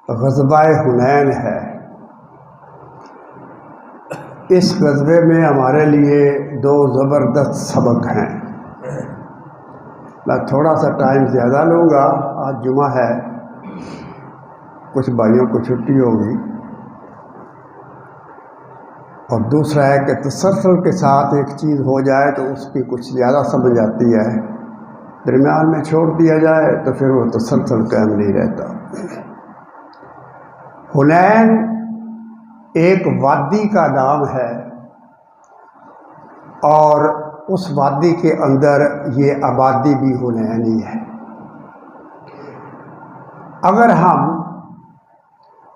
غزوہ حنین ہے۔ اس غزوے میں ہمارے لیے دو زبردست سبق ہیں۔ میں تھوڑا سا ٹائم زیادہ لوں گا، آج جمعہ ہے، کچھ بھائیوں کو چھٹی ہوگی، اور دوسرا ہے کہ تسلسل کے ساتھ ایک چیز ہو جائے تو اس کی کچھ زیادہ سمجھ آتی ہے، درمیان میں چھوڑ دیا جائے تو پھر وہ تسلسل قائم نہیں رہتا۔ حنین ایک وادی کا نام ہے، اور اس وادی کے اندر یہ آبادی بھی حنین ہی ہے۔ اگر ہم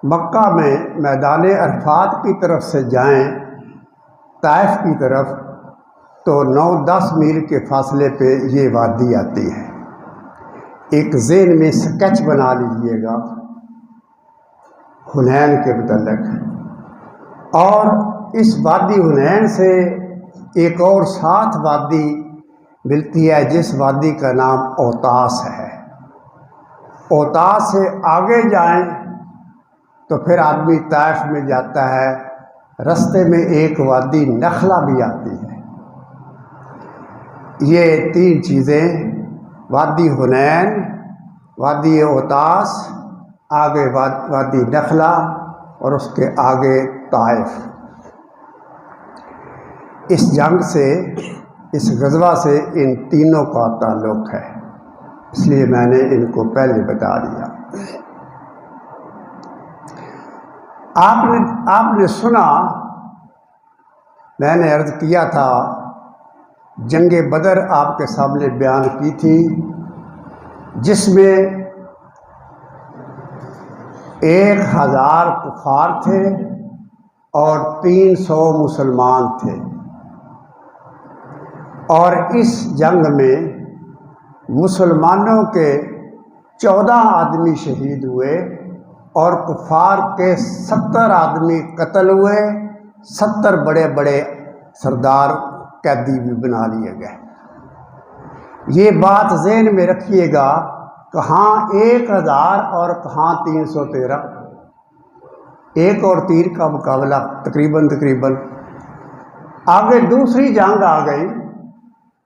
مکہ میں میدان عرفات کی طرف سے جائیں طائف کی طرف تو 9-10 میل کے فاصلے پہ یہ وادی آتی ہے۔ ایک ذہن میں سکیچ بنا لیجئے گا حنین کے متعلق، اور اس وادی حنین سے ایک اور ساتھ وادی ملتی ہے جس وادی کا نام اوتاس ہے۔ اوتاس سے آگے جائیں تو پھر آدمی طائف میں جاتا ہے، رستے میں ایک وادی نخلا بھی آتی ہے۔ یہ تین چیزیں، وادی حنین، وادی اوتاس، آگے وادی نخلا، اور اس کے آگے طائف، اس جنگ سے، اس غزوہ سے ان تینوں کا تعلق ہے، اس لیے میں نے ان کو پہلے بتا دیا۔ آپ نے سنا، میں نے عرض کیا تھا، جنگ بدر آپ کے سامنے بیان کی تھی، جس میں 1000 کفار تھے اور 300 مسلمان تھے، اور اس جنگ میں مسلمانوں کے 14 آدمی شہید ہوئے اور کفار کے 70 آدمی قتل ہوئے، 70 بڑے بڑے سردار قیدی بھی بنا لیے گئے۔ یہ بات ذہن میں رکھیے گا، کہاں 1000 اور کہاں 313، ایک اور تیر کا مقابلہ تقریباً۔ آگے دوسری جنگ آ گئی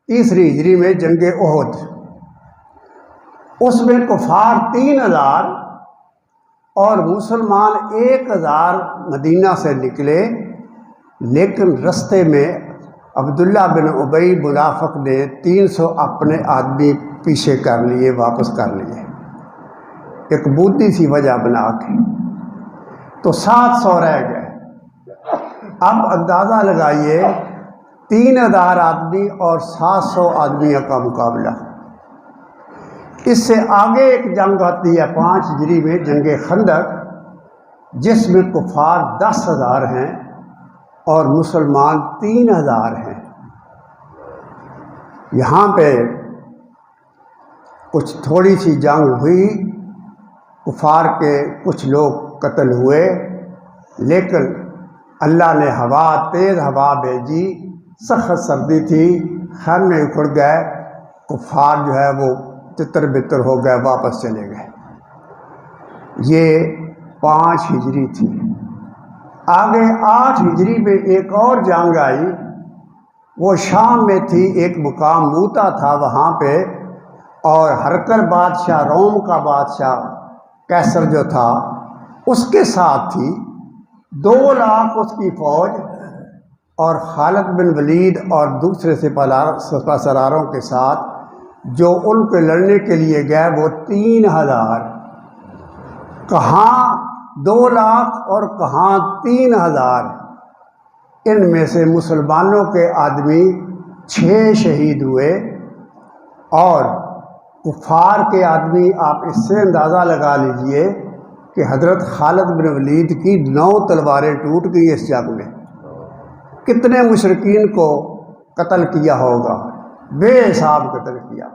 3 ہجری میں، جنگ احد۔ اس میں کفار 3000 اور مسلمان 1000 مدینہ سے نکلے، لیکن رستے میں عبداللہ بن ابی منافق نے 300 اپنے آدمی پیچھے کر لیے، واپس کر لیے، ایک بودھی سی وجہ بنا کے، تو 700 رہ گئے۔ اب اندازہ لگائیے 3000 آدمی اور 700 آدمیوں کا مقابلہ۔ اس سے آگے ایک جنگ آتی ہے 5 ہجری میں، جنگ خندق، جس میں کفار 10,000 ہیں اور مسلمان 3000 ہیں۔ یہاں پہ کچھ تھوڑی سی جنگ ہوئی، کفار کے کچھ لوگ قتل ہوئے، لیکن اللہ نے تیز ہوا بھیجی، سخت سردی تھی، خیمے اکھڑ گئے، کفار جو ہے وہ تتر بتر ہو گئے، واپس چلے گئے۔ یہ 5 ہجری تھی۔ آگے 8 ہجری میں ایک اور جنگ آئی، وہ شام میں تھی، ایک مقام موتا تھا وہاں پہ، اور ہرقل بادشاہ، روم کا بادشاہ قیصر جو تھا، اس کے ساتھ تھی، 2 لاکھ اس کی فوج، اور خالد بن ولید اور دوسرے سپہ سالاروں کے ساتھ جو ان کے لڑنے کے لیے گئے وہ 3000۔ کہاں 2 لاکھ اور کہاں 3000۔ ان میں سے مسلمانوں کے آدمی 6 شہید ہوئے، اور کفار کے آدمی، آپ اس سے اندازہ لگا لیجئے کہ حضرت خالد بن ولید کی 9 تلواریں ٹوٹ گئی اس جنگ میں۔ کتنے مشرکین کو قتل کیا ہوگا، بے حساب قتل کیا۔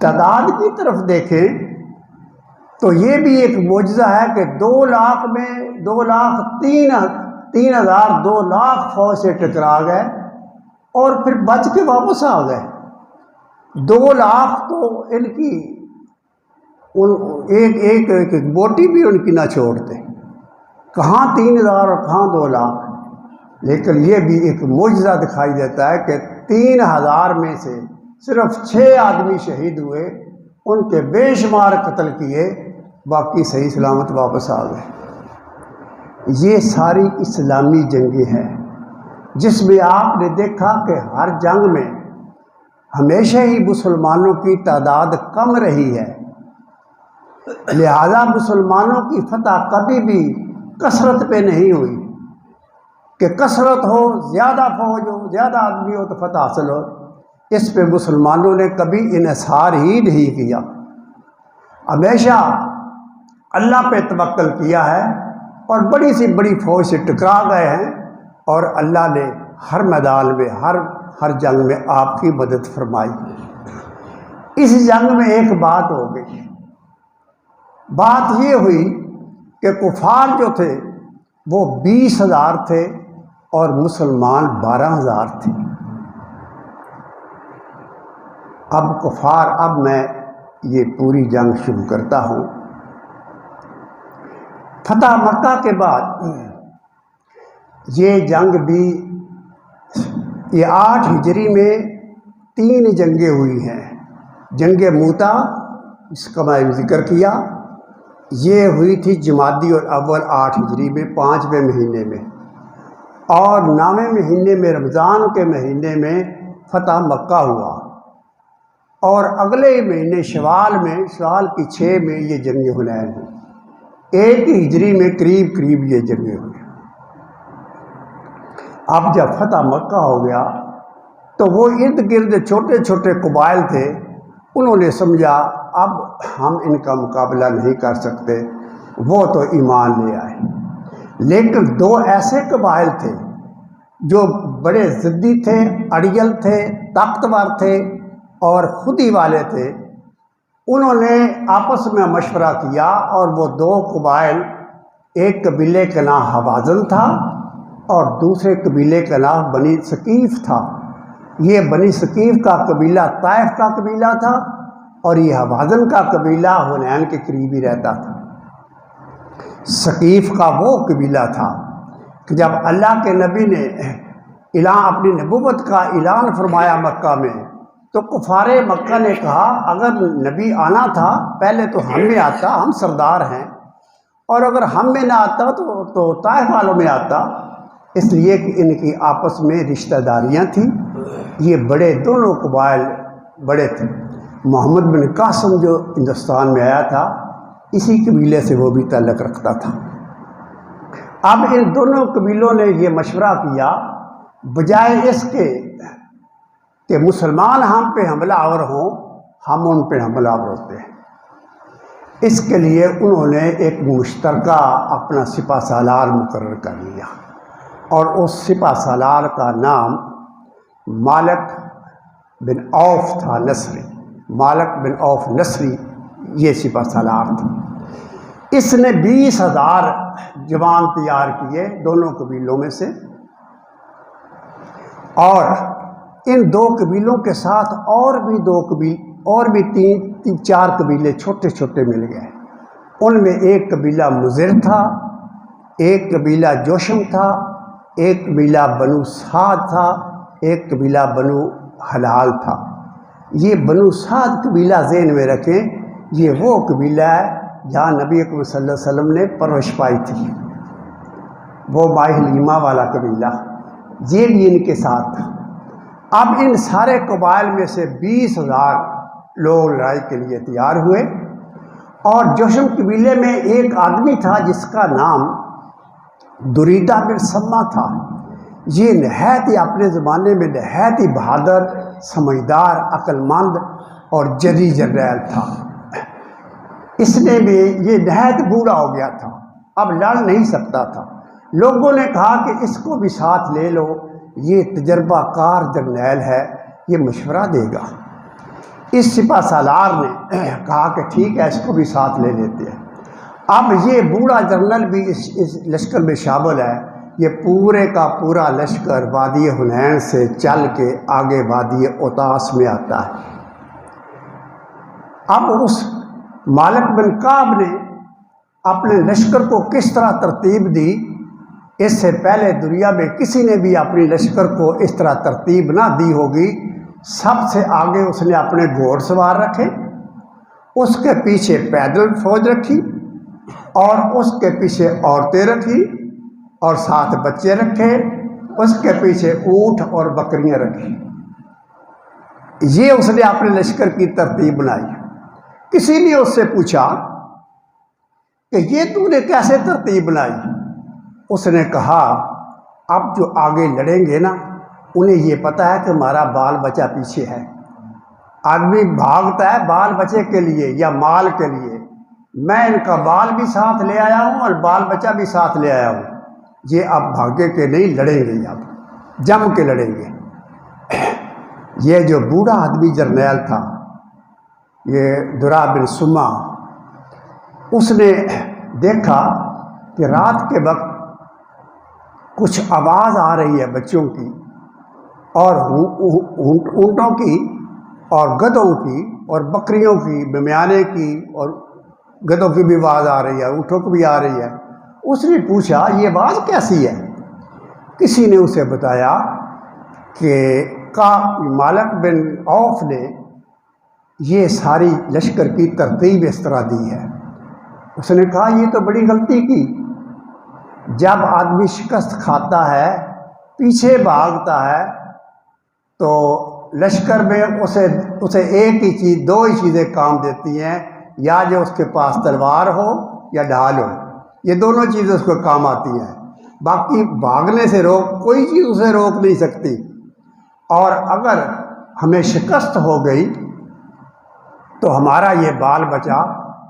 تعداد کی طرف دیکھیں تو یہ بھی ایک معجزہ ہے کہ 2 لاکھ میں 2,03,000 2 لاکھ فوج سے ٹکرا گئے اور پھر بچ کے واپس آ گئے۔ 2 لاکھ تو ان کی ایک بوٹی بھی ان کی نہ چھوڑتے، کہاں 3000 اور کہاں 2 لاکھ۔ لیکن یہ بھی ایک معجزہ دکھائی دیتا ہے کہ 3000 میں سے صرف 6 آدمی شہید ہوئے، ان کے بے شمار قتل کیے، باقی صحیح سلامت واپس آ گئے۔ یہ ساری اسلامی جنگیں ہیں جس میں آپ نے دیکھا کہ ہر جنگ میں ہمیشہ ہی مسلمانوں کی تعداد کم رہی ہے، لہذا مسلمانوں کی فتح کبھی بھی کثرت پہ نہیں ہوئی کہ کثرت ہو، زیادہ فوج ہو، زیادہ آدمی ہو تو فتح حاصل ہو۔ اس پہ مسلمانوں نے کبھی انحصار ہی نہیں کیا، ہمیشہ اللہ پہ توکل کیا ہے اور بڑی سی بڑی فوج سے ٹکرا گئے ہیں، اور اللہ نے ہر میدان میں ہر جنگ میں آپ کی مدد فرمائی۔ اس جنگ میں ایک بات ہو گئی، بات یہ ہوئی کہ کفار جو تھے وہ 20,000 تھے اور مسلمان 12,000 تھے۔ اب میں یہ پوری جنگ شروع کرتا ہوں۔ فتح مکہ کے بعد یہ جنگ بھی، یہ 8 ہجری میں 3 جنگیں ہوئی ہیں۔ جنگ موتا جس کا میں ذکر کیا، یہ ہوئی تھی جمادی الاول 8 ہجری میں 5ویں مہینے میں، اور 9ویں مہینے میں رمضان کے مہینے میں فتح مکہ ہوا، اور اگلے مہینے شوال کی 6 میں یہ جنگ حنین ہوئی۔ 1 ہجری میں قریب یہ جنگیں ہوئی۔ اب جب فتح مکہ ہو گیا تو وہ ارد گرد چھوٹے چھوٹے قبائل تھے، انہوں نے سمجھا اب ہم ان کا مقابلہ نہیں کر سکتے، وہ تو ایمان لے آئے۔ لیکن 2 ایسے قبائل تھے جو بڑے ضدی تھے، اڑیل تھے، طاقتور تھے اور خودی والے تھے، انہوں نے آپس میں مشورہ کیا، اور وہ 2 قبائل، ایک قبیلے کا نام حوازن تھا اور دوسرے قبیلے کا نام بنی ثقیف تھا۔ یہ بنی ثقیف کا قبیلہ طائف کا قبیلہ تھا، اور یہ حوازن کا قبیلہ حنین کے قریب ہی رہتا تھا۔ ثقیف کا وہ قبیلہ تھا کہ جب اللہ کے نبی نے اپنی نبوت کا اعلان فرمایا مکہ میں، تو کفار مکہ نے کہا اگر نبی آنا تھا پہلے تو ہم میں آتا، ہم سردار ہیں، اور اگر ہم میں نہ آتا تو طائف والوں میں آتا، اس لیے کہ ان کی آپس میں رشتہ داریاں تھیں۔ یہ دونوں قبائل بڑے تھے۔ محمد بن قاسم جو ہندوستان میں آیا تھا، اسی قبیلے سے وہ بھی تعلق رکھتا تھا۔ اب ان دونوں قبیلوں نے یہ مشورہ کیا، بجائے اس کے کہ مسلمان ہم پہ حملہ آور ہوں، ہم ان پہ حملہ آور ہوتے ہیں۔ اس کے لیے انہوں نے ایک مشترکہ اپنا سپہ سالار مقرر کر لیا، اور اس سپہ سالار کا نام مالک بن عوف تھا، نصری، مالک بن عوف نصری یہ سپہ سالار تھا۔ اس نے 20,000 جوان تیار کیے دونوں قبیلوں میں سے، اور ان 2 قبیلوں کے ساتھ اور بھی 3-4 قبیلے چھوٹے چھوٹے مل گئے۔ ان میں ایک قبیلہ مضر تھا، ایک قبیلہ جوشم تھا، ایک قبیلہ بنو سعد تھا، ایک قبیلہ بنو حلال تھا۔ یہ بنو سعد قبیلہ ذہن میں رکھیں، یہ وہ قبیلہ ہے جہاں نبی اکرم صلی اللہ علیہ وسلم نے پرورش پائی تھی، وہ ماہ حلیمہ والا قبیلہ، یہ بھی ان کے ساتھ تھا۔ اب ان سارے قبائل میں سے 20,000 لوگ لڑائی کے لیے تیار ہوئے، اور جوشم قبیلے میں ایک آدمی تھا جس کا نام دریدہ بن سما تھا۔ یہ نہایت ہی اپنے زمانے میں نہایت ہی بہادر، سمجھدار، عقل مند اور جری جرنیل تھا۔ اس نے بھی یہ نہایت بوڑھا ہو گیا تھا، اب لڑ نہیں سکتا تھا۔ لوگوں نے کہا کہ اس کو بھی ساتھ لے لو، یہ تجربہ کار جرنیل ہے، یہ مشورہ دے گا۔ اس سپہ سالار نے کہا کہ ٹھیک ہے، اس کو بھی ساتھ لے لیتے ہیں۔ اب یہ بوڑھا جرنل بھی اس لشکر میں شامل ہے۔ یہ پورے کا پورا لشکر وادی حنین سے چل کے آگے وادی اوتاس میں آتا ہے۔ اب اس مالک بن کعب نے اپنے لشکر کو کس طرح ترتیب دی، اس سے پہلے دنیا میں کسی نے بھی اپنی لشکر کو اس طرح ترتیب نہ دی ہوگی۔ سب سے آگے اس نے اپنے گھوڑ سوار رکھے، اس کے پیچھے پیدل فوج رکھی، اور اس کے پیچھے عورتیں رکھی، اور 7 بچے رکھے، اس کے پیچھے اونٹ اور بکریاں رکھی۔ یہ اس نے اپنے لشکر کی ترتیب بنائی۔ کسی نے اس سے پوچھا کہ یہ تو نے کیسے ترتیب بنائی؟ اس نے کہا اب جو آگے لڑیں گے نا انہیں یہ پتہ ہے کہ ہمارا بال بچہ پیچھے ہے۔ آدمی بھاگتا ہے بال بچے کے لیے یا مال کے لیے، میں ان کا بال بھی ساتھ لے آیا ہوں اور بال بچہ بھی ساتھ لے آیا ہوں۔ یہ اب بھاگے کے نہیں، لڑیں گے، اب جم کے لڑیں گے۔ یہ جو بوڑھا آدمی جرنیل تھا، یہ درا بن سما، اس نے دیکھا کہ رات کے وقت کچھ آواز آ رہی ہے بچوں کی اور اونٹوں کی اور گدھوں کی اور بکریوں کی، بمیانے کی اور گدھوں کی بھی آواز آ رہی ہے، اونٹوں کی بھی آ رہی ہے۔ اس نے پوچھا یہ آواز کیسی ہے؟ کسی نے اسے بتایا کہ مالک بن عوف نے یہ ساری لشکر کی ترتیب اس طرح دی ہے۔ اس نے کہا یہ تو بڑی غلطی کی، جب آدمی شکست کھاتا ہے پیچھے بھاگتا ہے تو لشکر میں اسے ایک ہی چیز، 2 ہی چیزیں کام دیتی ہیں، یا جو اس کے پاس تلوار ہو یا ڈھال ہو، یہ دونوں چیزیں اس کو کام آتی ہیں۔ باقی بھاگنے سے کوئی چیز اسے روک نہیں سکتی۔ اور اگر ہمیں شکست ہو گئی تو ہمارا یہ بال بچہ،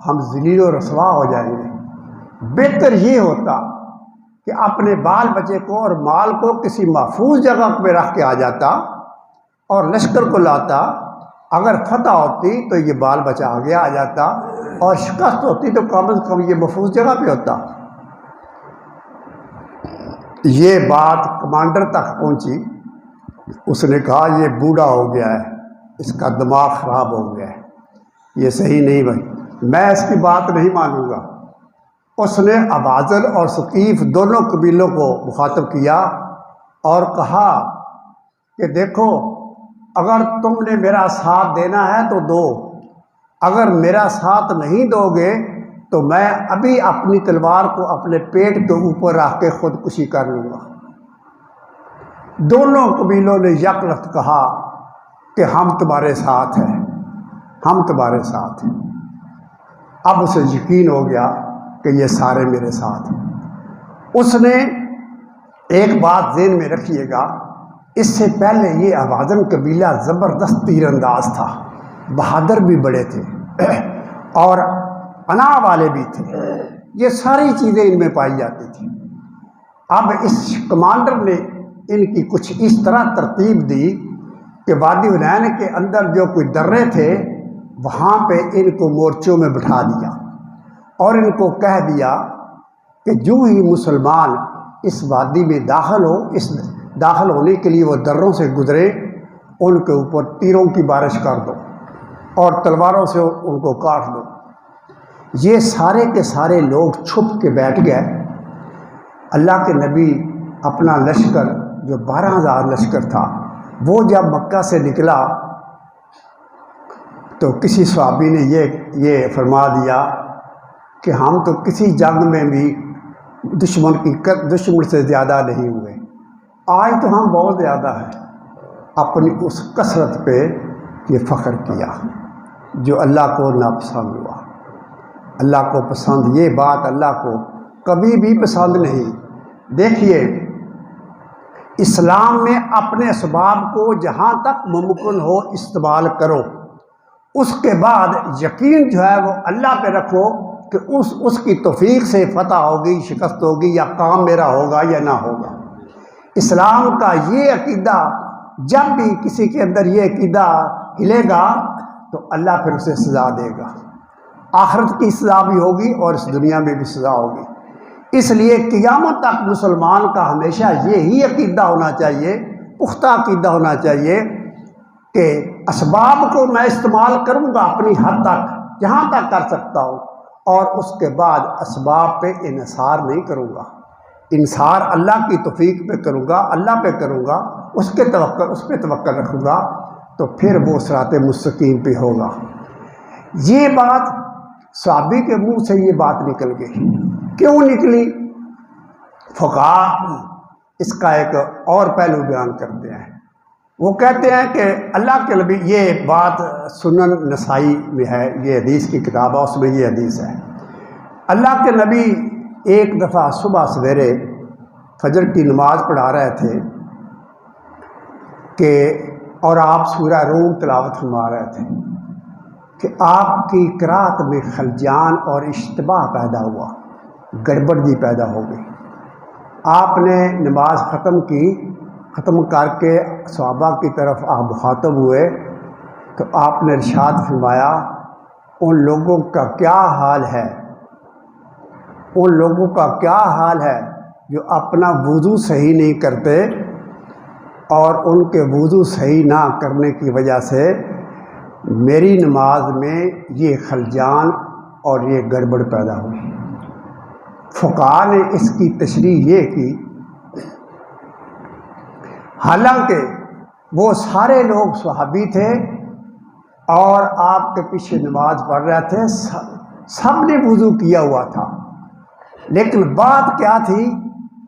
ہم ذلیل و رسوا ہو جائیں گے۔ بہتر یہ ہوتا کہ اپنے بال بچے کو اور مال کو کسی محفوظ جگہ پہ رکھ کے آ جاتا اور لشکر کو لاتا۔ اگر فتح ہوتی تو یہ بال بچہ آگے آ جاتا، اور شکست ہوتی تو کم از کم یہ محفوظ جگہ پہ ہوتا۔ یہ بات کمانڈر تک پہنچی۔ اس نے کہا یہ بوڑھا ہو گیا ہے، اس کا دماغ خراب ہو گیا ہے، یہ صحیح نہیں بھائی، میں اس کی بات نہیں مانوں گا۔ اس نے ابازل اور ثقیف دونوں قبیلوں کو مخاطب کیا اور کہا کہ دیکھو اگر تم نے میرا ساتھ دینا ہے تو دو، اگر میرا ساتھ نہیں دو گے تو میں ابھی اپنی تلوار کو اپنے پیٹ کے اوپر رکھ کے خودکشی کر لوں گا۔ دونوں قبیلوں نے یک لخت کہا کہ ہم تمہارے ساتھ ہیں، ہم تمہارے ساتھ ہیں۔ اب اسے یقین ہو گیا کہ یہ سارے میرے ساتھ ہیں۔ اس نے ایک بات ذہن میں رکھیے گا، اس سے پہلے یہ اوازن قبیلہ زبردست تیر انداز تھا، بہادر بھی بڑے تھے اور انا والے بھی تھے، یہ ساری چیزیں ان میں پائی جاتی تھیں۔ اب اس کمانڈر نے ان کی کچھ اس طرح ترتیب دی کہ وادی حنین کے اندر جو کوئی درے تھے وہاں پہ ان کو مورچوں میں بٹھا دیا اور ان کو کہہ دیا کہ جو ہی مسلمان اس وادی میں داخل ہو، اس داخل ہونے کے لیے وہ دروں سے گزرے، ان کے اوپر تیروں کی بارش کر دو اور تلواروں سے ان کو کاٹ دو۔ یہ سارے کے سارے لوگ چھپ کے بیٹھ گئے۔ اللہ کے نبی اپنا لشکر جو 12,000 لشکر تھا وہ جب مکہ سے نکلا تو کسی صحابی نے یہ فرما دیا کہ ہم تو کسی جنگ میں بھی دشمن سے زیادہ نہیں ہوئے، آج تو ہم بہت زیادہ ہیں۔ اپنی اس کثرت پہ یہ فخر کیا جو اللہ کو ناپسند ہوا۔ اللہ کو پسند، یہ بات اللہ کو کبھی بھی پسند نہیں۔ دیکھیے اسلام میں اپنے اسباب کو جہاں تک ممکن ہو استعمال کرو، اس کے بعد یقین جو ہے وہ اللہ پہ رکھو کہ اس کی توفیق سے فتح ہوگی، شکست ہوگی، یا کام میرا ہوگا یا نہ ہوگا۔ اسلام کا یہ عقیدہ، جب بھی کسی کے اندر یہ عقیدہ ہلے گا تو اللہ پھر اسے سزا دے گا، آخرت کی سزا بھی ہوگی اور اس دنیا میں بھی سزا ہوگی۔ اس لیے قیامت تک مسلمان کا ہمیشہ یہی عقیدہ ہونا چاہیے، پختہ عقیدہ ہونا چاہیے کہ اسباب کو میں استعمال کروں گا اپنی حد تک، جہاں تک کر سکتا ہوں، اور اس کے بعد اسباب پہ انحصار نہیں کروں گا، انحصار اللہ کی توفیق پہ کروں گا، اللہ پہ کروں گا، اس پہ توکل رکھوں گا، تو پھر وہ صراط مستقیم پہ ہوگا۔ یہ بات صحابی کے منہ سے یہ بات نکل گئی۔ کیوں نکلی؟ فقہا اس کا ایک اور پہلو بیان کرتے ہیں۔ وہ کہتے ہیں کہ اللہ کے نبی، یہ بات سنن نسائی میں ہے، یہ حدیث کی کتاب ہے، اس میں یہ حدیث ہے، اللہ کے نبی ایک دفعہ صبح سویرے فجر کی نماز پڑھا رہے تھے کہ اور آپ سورہ روم تلاوت فرما رہے تھے کہ آپ کی قرات میں خلجان اور اشتباہ پیدا ہوا، گڑبڑ جی پیدا ہو گئی۔ آپ نے نماز ختم کر کے صحابہ کی طرف آپ مخاطب ہوئے تو آپ نے ارشاد فرمایا، ان لوگوں کا کیا حال ہے، ان لوگوں کا کیا حال ہے جو اپنا وضو صحیح نہیں کرتے، اور ان کے وضو صحیح نہ کرنے کی وجہ سے میری نماز میں یہ خلجان اور یہ گڑبڑ پیدا ہوئی۔ فقہا نے اس کی تشریح یہ کی، حالانکہ وہ سارے لوگ صحابی تھے اور آپ کے پیچھے نماز پڑھ رہے تھے، سب نے وضو کیا ہوا تھا، لیکن بات کیا تھی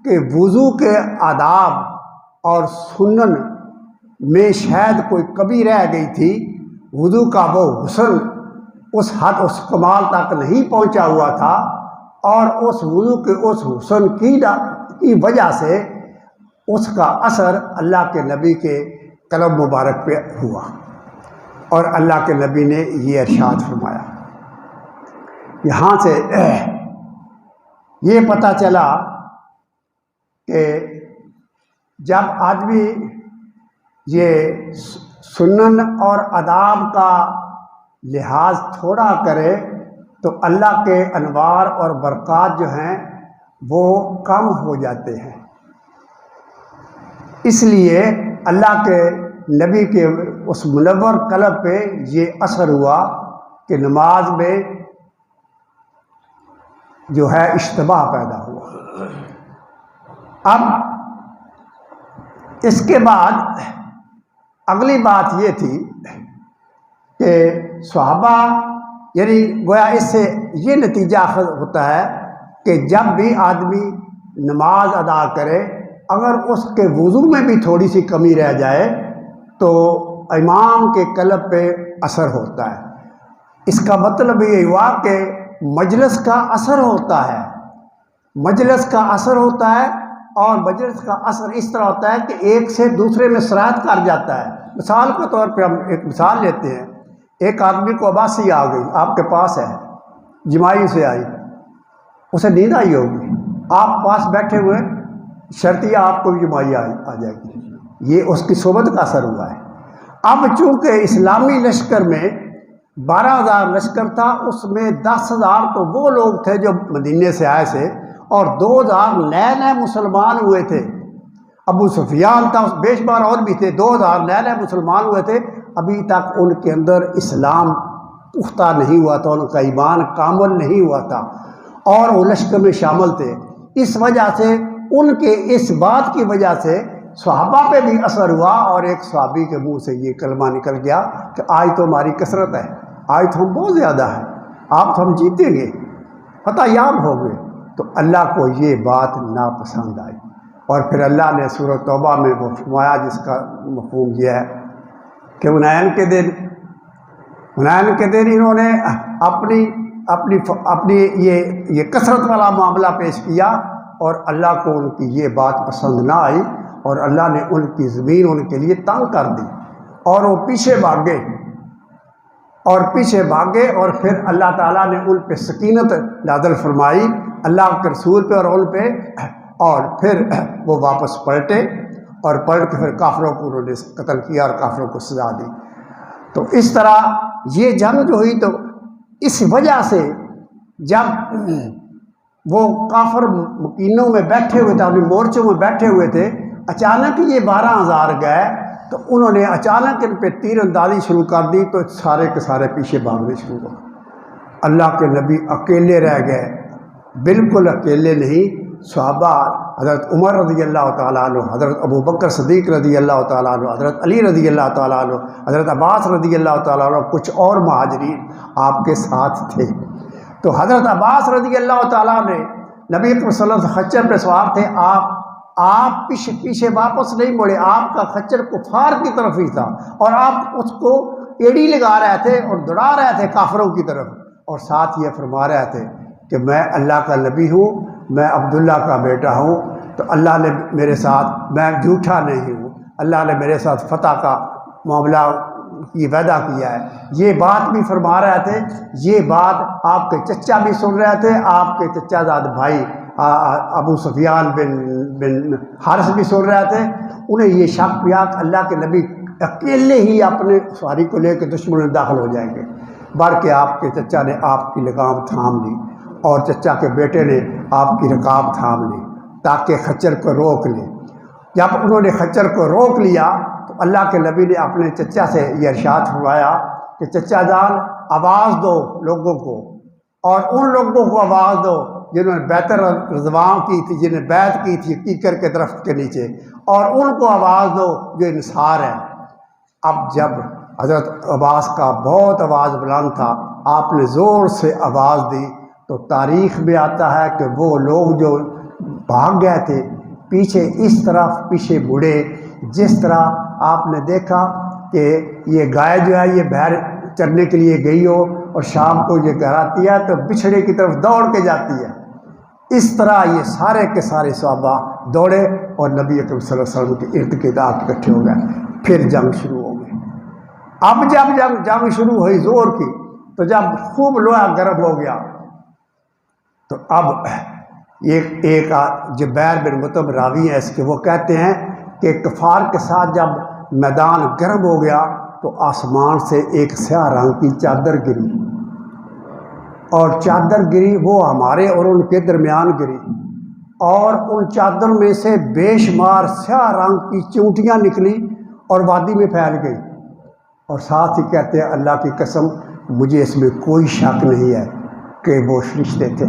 کہ وضو کے آداب اور سنن میں شاید کوئی کمی رہ گئی تھی، وضو کا وہ حسن اس حد، اس کمال تک نہیں پہنچا ہوا تھا، اور اس وضو کے اس حسن کی وجہ سے اس کا اثر اللہ کے نبی کے قلب مبارک پہ ہوا، اور اللہ کے نبی نے یہ ارشاد فرمایا۔ یہاں سے یہ پتہ چلا کہ جب آدمی یہ سنن اور آداب کا لحاظ تھوڑا کرے تو اللہ کے انوار اور برکات جو ہیں وہ کم ہو جاتے ہیں۔ اس لیے اللہ کے نبی کے اس منور قلب پہ یہ اثر ہوا کہ نماز میں جو ہے اشتباہ پیدا ہوا۔ اب اس کے بعد اگلی بات یہ تھی کہ صحابہ، یعنی گویا اس سے یہ نتیجہ اخذ ہوتا ہے کہ جب بھی آدمی نماز ادا کرے، اگر اس کے وضو میں بھی تھوڑی سی کمی رہ جائے تو امام کے قلب پہ اثر ہوتا ہے۔ اس کا مطلب یہ ہوا کہ مجلس کا اثر ہوتا ہے، مجلس کا اثر ہوتا ہے، اور مجلس کا اثر اس طرح ہوتا ہے کہ ایک سے دوسرے میں سرایت کر جاتا ہے۔ مثال کے طور پہ ہم ایک مثال لیتے ہیں، ایک آدمی کو اباسی آ گئی، آپ کے پاس ہے، جمائی سے آئی، اسے نیند آئی ہوگی، آپ پاس بیٹھے ہوئے، شرطیہ آپ کو بھی جمائی آ جائے گی، یہ اس کی صحبت کا اثر ہوا ہے۔ اب چونکہ اسلامی لشکر میں 12,000 لشکر تھا، اس میں 10,000 تو وہ لوگ تھے جو مدینے سے آئے تھے، اور 2,000 نئے مسلمان ہوئے تھے۔ ابو سفیان تھا، بے شمار اور بھی تھے، 2,000 نئے مسلمان ہوئے تھے، ابھی تک ان کے اندر اسلام پختہ نہیں ہوا تھا، ان کا ایمان کامل نہیں ہوا تھا، اور وہ لشکر میں شامل تھے۔ اس وجہ سے ان کے اس بات کی وجہ سے صحابہ پہ بھی اثر ہوا، اور ایک صحابی کے منہ سے یہ کلمہ نکل گیا کہ آج تو ہماری کثرت ہے، آج تو ہم بہت زیادہ ہیں، آپ تو ہم جیتیں گے، فتح یاب ہو گئے۔ تو اللہ کو یہ بات ناپسند آئی، اور پھر اللہ نے سورہ توبہ میں وہ فرمایا، جس کا مفہوم یہ ہے کہ حنین کے دن انہوں نے اپنی یہ کثرت والا معاملہ پیش کیا، اور اللہ کو ان کی یہ بات پسند نہ آئی، اور اللہ نے ان کی زمین ان کے لیے تنگ کر دی، اور وہ پیچھے بھاگے، اور پھر اللہ تعالیٰ نے ان پہ سکینت نازل فرمائی، اللہ کے رسول پہ اور ان پہ، اور پھر وہ واپس پلٹے، اور پلٹ کے پھر کافروں کو انہوں نے قتل کیا اور کافروں کو سزا دی۔ تو اس طرح یہ جنگ جو ہوئی، تو اس وجہ سے جب وہ کافر مکینوں میں بیٹھے ہوئے تھے، اپنے مورچوں میں بیٹھے ہوئے تھے، اچانک یہ 12,000 گئے، تو انہوں نے اچانک ان پہ تیر اندازی شروع کر دی، تو سارے کے سارے پیچھے بھاگنے شروع ہو گئے۔ اللہ کے نبی اکیلے رہ گئے، بالکل اکیلے نہیں، صحابہ حضرت عمر رضی اللہ تعالیٰ عنہ، حضرت ابو بکر صدیق رضی اللہ تعالیٰ عنہ، حضرت علی رضی اللہ تعالیٰ عنہ، حضرت عباس رضی اللہ تعالیٰ عنہ، کچھ اور مہاجرین آپ کے ساتھ تھے۔ تو حضرت عباس رضی اللہ تعالیٰ نے نبی اکرم صلی اللہ علیہ وسلم خچر پہ سوار تھے، آپ پیچھے واپس نہیں مڑے، آپ کا خچر کفار کی طرف ہی تھا اور آپ اس کو ایڑی لگا رہے تھے اور دوڑا رہے تھے کافروں کی طرف، اور ساتھ یہ فرما رہے تھے کہ میں اللہ کا نبی ہوں، میں عبداللہ کا بیٹا ہوں، تو اللہ نے میرے ساتھ، میں جھوٹا نہیں ہوں، اللہ نے میرے ساتھ فتح کا معاملہ کی وعدہ کیا ہے۔ یہ بات بھی فرما رہے تھے، یہ بات آپ کے چچا بھی سن رہے تھے، آپ کے چچا زاد بھائی ابو سفیان بن حارث بھی سن رہے تھے۔ انہیں یہ شک پیا کہ اللہ کے نبی اکیلے ہی اپنے سواری کو لے کے دشمن میں داخل ہو جائیں گے، بلکہ آپ کے چچا نے آپ کی لگام تھام لی اور چچا کے بیٹے نے آپ کی رکاب تھام لی تاکہ خچر کو روک لیں۔ جب انہوں نے خچر کو روک لیا تو اللہ کے نبی نے اپنے چچا سے یہ ارشاد فرمایا کہ چچا جان آواز دو لوگوں کو، اور ان لوگوں کو آواز دو جنہوں نے بیت رضوان کی تھی، جنہیں بیعت کی تھی کیکر کے درخت کے نیچے، اور ان کو آواز دو جو انصار ہیں۔ اب جب حضرت عباس کا بہت آواز بلند تھا، آپ نے زور سے آواز دی تو تاریخ میں آتا ہے کہ وہ لوگ جو بھاگ گئے تھے پیچھے اس طرف پیچھے مڑے، جس طرح آپ نے دیکھا کہ یہ گائے جو ہے یہ بہر چرنے کے لیے گئی ہو اور شام کو یہ گھر آتی ہے تو بچھڑے کی طرف دوڑ کے جاتی ہے، اس طرح یہ سارے کے سارے صحابہ دوڑے اور نبی اکرم صلی اللہ علیہ وسلم کے ارد گرد اکٹھے ہو گئے۔ پھر جنگ شروع ہو گئی۔ اب جب جنگ شروع ہوئی زور کی، تو جب خوب لوہا گرم ہو گیا تو اب ایک جبیر بن مطعم راوی ہے اس کے، وہ کہتے ہیں کہ کفار کے ساتھ جب میدان گرم ہو گیا تو آسمان سے ایک سیاہ رنگ کی چادر گری، اور چادر گری وہ ہمارے اور ان کے درمیان گری، اور ان چادر میں سے بے شمار سیاہ رنگ کی چونٹیاں نکلی اور وادی میں پھیل گئی، اور ساتھ ہی کہتے ہیں اللہ کی قسم مجھے اس میں کوئی شک نہیں ہے کہ وہ فرشتے تھے،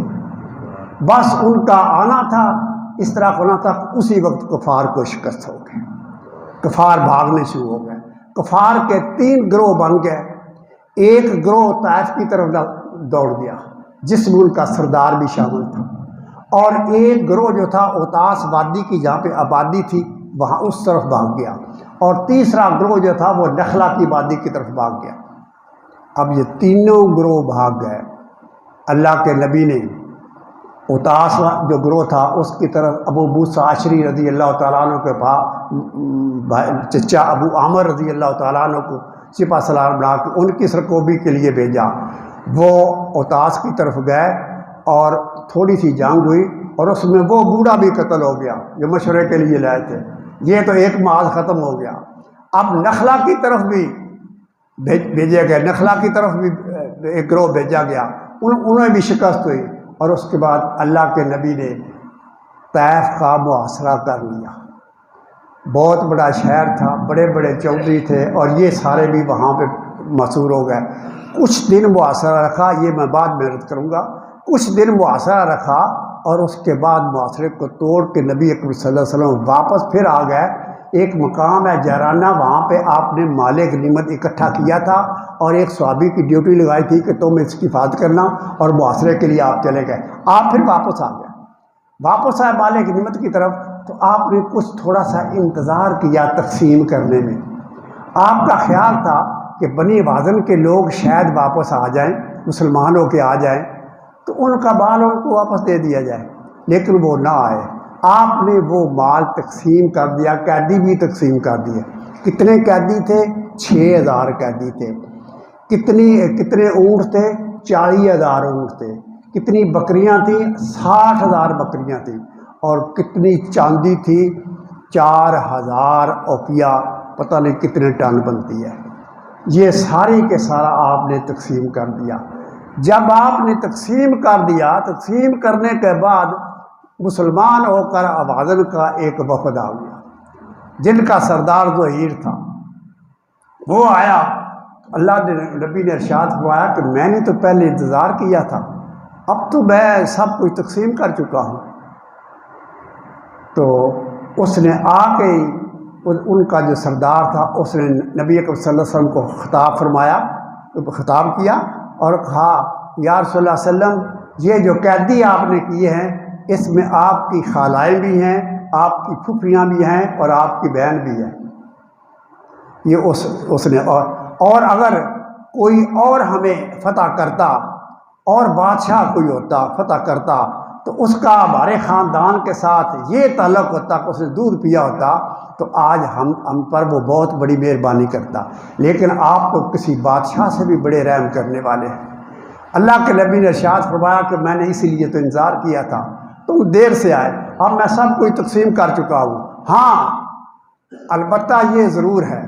بس ان کا آنا تھا، اس طرح ہونا تھا۔ اسی وقت کفار کو شکست ہو گئی، کفار بھاگنے شروع ہو گئے۔ کفار کے 3 گروہ بن گئے، ایک گروہ طائف کی طرف دوڑ گیا جس میں ان کا سردار بھی شامل تھا، اور ایک گروہ جو تھا اوتاس وادی کی جہاں پہ آبادی تھی وہاں اس طرف بھاگ گیا، اور تیسرا گروہ جو تھا وہ نخلا کی وادی کی طرف بھاگ گیا۔ اب یہ تینوں گروہ بھاگ گئے۔ اللہ کے نبی نے اوتاس جو گروہ تھا اس کی طرف ابو موسیٰ اشعری رضی اللہ تعالیٰ عنہ کے چچا ابو عامر رضی اللہ تعالیٰ عنہ کو سپہ سالار بنا کے ان کی سرکوبی کے لیے بھیجا۔ وہ اوتاس کی طرف گئے اور تھوڑی سی جنگ ہوئی اور اس میں وہ بوڑھا بھی قتل ہو گیا جو مشورے کے لیے لائے تھے۔ یہ تو ایک معاذ ختم ہو گیا۔ اب نخلا کی طرف بھی بھیجے گئے، نخلا کی طرف بھی ایک گروہ بھیجا گیا، انہیں بھی شکست ہوئی، اور اس کے بعد اللہ کے نبی نے طائف کا محاصرہ کر لیا۔ بہت بڑا شہر تھا، بڑے بڑے چودھری تھے، اور یہ سارے بھی وہاں پہ مسحور ہو گئے۔ کچھ دن محاصرہ رکھا، یہ میں بعد میں عرض کروں گا۔ کچھ دن محاصرہ رکھا اور اس کے بعد محاصرے کو توڑ کے نبی اکرم صلی اللہ علیہ وسلم واپس پھر آ گئے۔ ایک مقام ہے جہرانہ، وہاں پہ آپ نے مال غنیمت اکٹھا کیا تھا اور ایک صحابی کی ڈیوٹی لگائی تھی کہ تم اس کی حفاظت کرنا، اور محاصرے کے لیے آپ چلے گئے۔ آپ پھر واپس آ گئے، واپس آئے مال غنیمت کی طرف، تو آپ نے کچھ تھوڑا سا انتظار کیا تقسیم کرنے میں۔ آپ کا خیال تھا کہ بنی ہازن کے لوگ شاید واپس آ جائیں، مسلمان ہو کے آ جائیں، تو ان کا مال ان کو واپس دے دیا جائے، لیکن وہ نہ آئے۔ آپ نے وہ مال تقسیم کر دیا، قیدی بھی تقسیم کر دیے۔ کتنے قیدی تھے؟ 6000 قیدی تھے۔ کتنے اونٹ تھے؟ 40,000 اونٹ تھے۔ کتنی بکریاں تھیں؟ 60,000 بکریاں تھیں۔ اور کتنی چاندی تھی؟ 4000 اوقیہ، پتہ نہیں کتنے ٹن بنتی ہے۔ یہ ساری کے سارا آپ نے تقسیم کر دیا۔ جب آپ نے تقسیم کر دیا، تقسیم کرنے کے بعد مسلمان ہو کر حوازن کا ایک وفد آ گیا جن کا سردار زہیر تھا۔ وہ آیا، اللہ نبی نے ارشاد فرمایا کہ میں نے تو پہلے انتظار کیا تھا، اب تو میں سب کچھ تقسیم کر چکا ہوں۔ تو اس نے آ کے ان کا جو سردار تھا اس نے نبی اکرم صلی اللہ علیہ وسلم کو خطاب کیا اور کہا یا رسول اللہ صلی اللہ علیہ وسلم، یہ جو قیدی آپ نے کیے ہیں اس میں آپ کی خالائیں بھی ہیں، آپ کی پھوپھیاں بھی ہیں اور آپ کی بہن بھی ہے۔ یہ اس نے اور اگر کوئی اور ہمیں فتح کرتا اور بادشاہ کوئی ہوتا فتح کرتا تو اس کا ہمارے خاندان کے ساتھ یہ تعلق ہوتا کہ اس نے دودھ پیا ہوتا تو آج ہم پر وہ بہت بڑی مہربانی کرتا، لیکن آپ تو کسی بادشاہ سے بھی بڑے رحم کرنے والے ہیں۔ اللہ کے نبی نے ارشاد فرمایا کہ میں نے اسی لیے تو انتظار کیا تھا، تم دیر سے آئے، اب میں سب کوئی تقسیم کر چکا ہوں۔ ہاں البتہ یہ ضرور ہے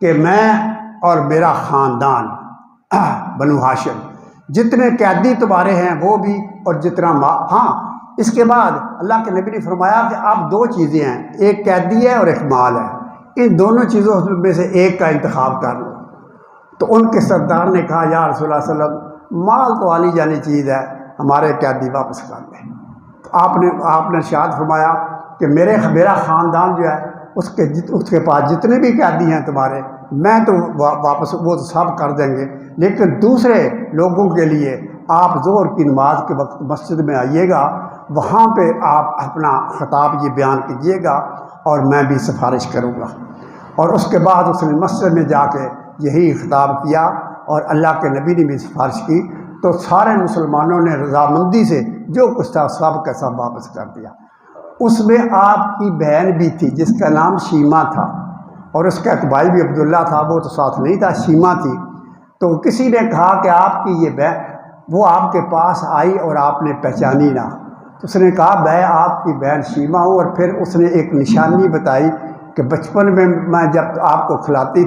کہ میں اور میرا خاندان بنو ہاشم جتنے قیدی تمہارے ہیں وہ بھی اور جتنا ہاں اس کے بعد اللہ کے نبی نے فرمایا کہ اب دو چیزیں ہیں، ایک قیدی ہے اور ایک مال ہے، ان دونوں چیزوں میں سے ایک کا انتخاب کر لو۔ تو ان کے سردار نے کہا یا رسول اللہ صلی اللہ علیہ وسلم مال تو آنی جانی چیز ہے، ہمارے قیدی واپس کر دیں۔ تو آپ نے ارشاد فرمایا کہ میرا خاندان جو ہے اس کے پاس جتنے بھی قیدی ہیں تمہارے، میں تو واپس وہ تو سب کر دیں گے، لیکن دوسرے لوگوں کے لیے آپ ظہر کی نماز کے وقت مسجد میں آئیے گا، وہاں پہ آپ اپنا خطاب یہ بیان کیجیے گا اور میں بھی سفارش کروں گا۔ اور اس کے بعد اس نے مسجد میں جا کے یہی خطاب کیا اور اللہ کے نبی نے بھی سفارش کی، تو سارے مسلمانوں نے رضامندی سے جو کچھ تھا سب کا سب واپس کر دیا۔ اس میں آپ کی بہن بھی تھی جس کا نام شیما تھا، اور اس کا ایک بھائی بھی عبداللہ تھا، وہ تو ساتھ نہیں تھا، شیما تھی۔ تو کسی نے کہا کہ آپ کی یہ بہن، وہ آپ کے پاس آئی اور آپ نے پہچانی نہ، تو اس نے کہا میں آپ کی بہن شیما ہوں، اور پھر اس نے ایک نشانی بتائی کہ بچپن میں جب آپ کو کھلاتی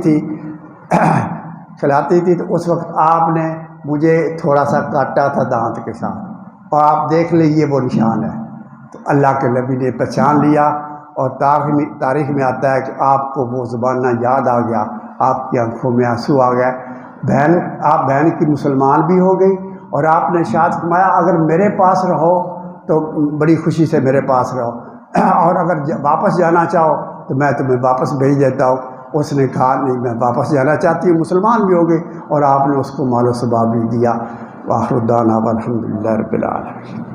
تھی تو اس وقت آپ نے مجھے تھوڑا سا کاٹا تھا دانت کے ساتھ، اور آپ دیکھ لیجیے وہ نشان ہے۔ تو اللہ کے نبی نے پہچان لیا، اور تاریخ میں آتا ہے کہ آپ کو وہ زمانہ یاد آ گیا، آپ کی آنکھوں میں آنسو آ گیا۔ آپ بہن کی مسلمان بھی ہو گئی، اور آپ نے ارشاد فرمایا اگر میرے پاس رہو تو بڑی خوشی سے میرے پاس رہو، اور اگر واپس جانا چاہو تو میں تمہیں واپس بھیج دیتا ہوں۔ اس نے کہا نہیں میں واپس جانا چاہتی ہوں، مسلمان بھی ہو گئی، اور آپ نے اس کو مال و ثواب بھی دیا۔ وآخر دعوانا الحمدللہ رب العالمین۔